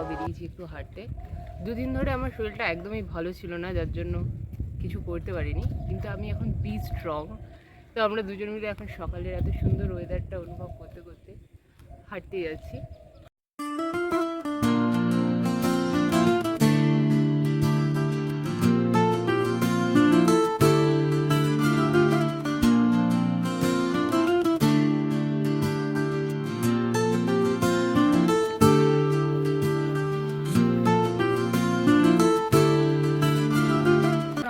বেরিয়েছি একটু হাঁটতে। দুদিন ধরে আমার শরীরটা একদমই ভালো ছিল না, যার জন্য কিছু করতে পারিনি, কিন্তু আমি এখন বি স্ট্রং। তো আমরা দুজন মিলে এখন সকালের এত সুন্দর ওয়েদারটা অনুভব করতে করতে হাঁটতে যাচ্ছি।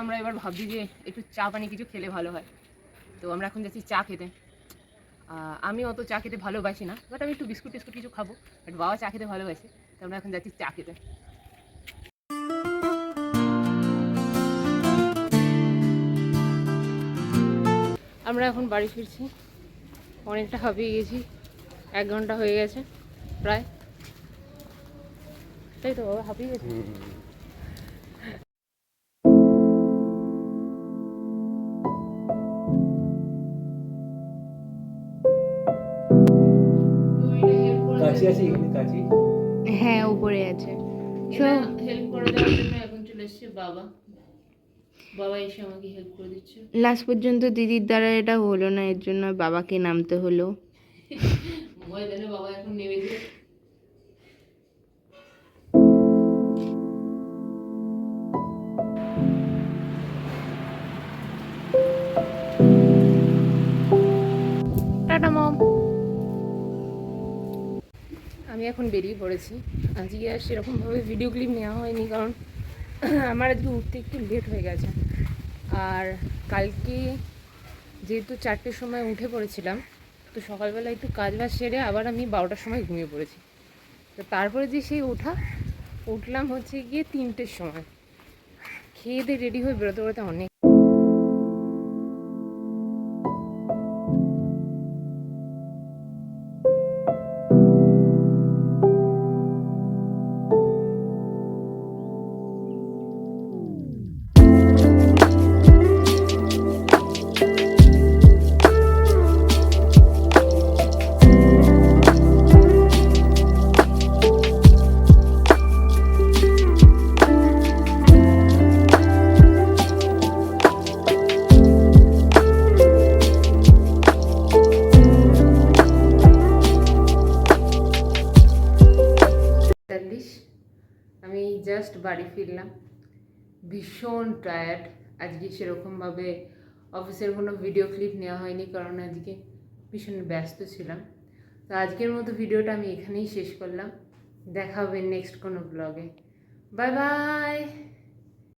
আমরা এবার ভাবছি যে একটু চা পানি কিছু খেলে ভালো হয়, তো আমরা এখন যাচ্ছি চা খেতে। আমি অত চা খেতে ভালোবাসি না, বাট আমি একটু বিস্কুট টিস্কুট কিছু খাবো, বাট বাবা চা খেতে ভালোবাসে, তো আমরা এখন যাচ্ছি চা খেতে। আমরা এখন বাড়ি ফিরছি, অনেকটা হাঁপিয়ে গেছি, 1 ঘন্টা হয়ে গেছে প্রায়, তাই তো বাবা হাঁপিয়ে গেছি। হ্যাঁ, উপরে আছে। হেল্প করে দেওয়ার জন্য এখন চলে এসছে বাবা। বাবা এসে আমাকে হেল্প করে দিচ্ছে। লাস্ট পর্যন্ত দিদির দ্বারা এটা হলো না, এর জন্য বাবাকে নামতে হলো। ভয় দেনে বাবা এখন নেমেছে। টাটা মম। আমি এখন বেরিয়ে পড়েছি। আজকে আর সেরকমভাবে ভিডিও ক্লিপ নেওয়া হয়নি, কারণ আমার আজকে উঠতে একটু লেট হয়ে গেছে। আর কালকে যেহেতু 4টের সময় উঠে পড়েছিলাম, তো সকালবেলা একটু কাজ বাজ সেরে আবার আমি 12টার সময় ঘুমিয়ে পড়েছি। তো তারপরে যে সেই উঠলাম হচ্ছে গিয়ে 3টের সময়, খেয়ে দিয়ে রেডি হয়ে বেরোতে বেরোতে অনেক। আমি জাস্ট বাড়ি ফিরলাম, ভীষণ টায়ার্ড। আজকে সেরকমভাবে অফিসের কোনো ভিডিও ক্লিপ নেওয়া হয়নি, কারণ আজকে ভীষণ ব্যস্ত ছিলাম। তো আজকের মতো ভিডিওটা আমি এখানেই শেষ করলাম। দেখা হবে নেক্সট কোনো ব্লগে। Bye bye.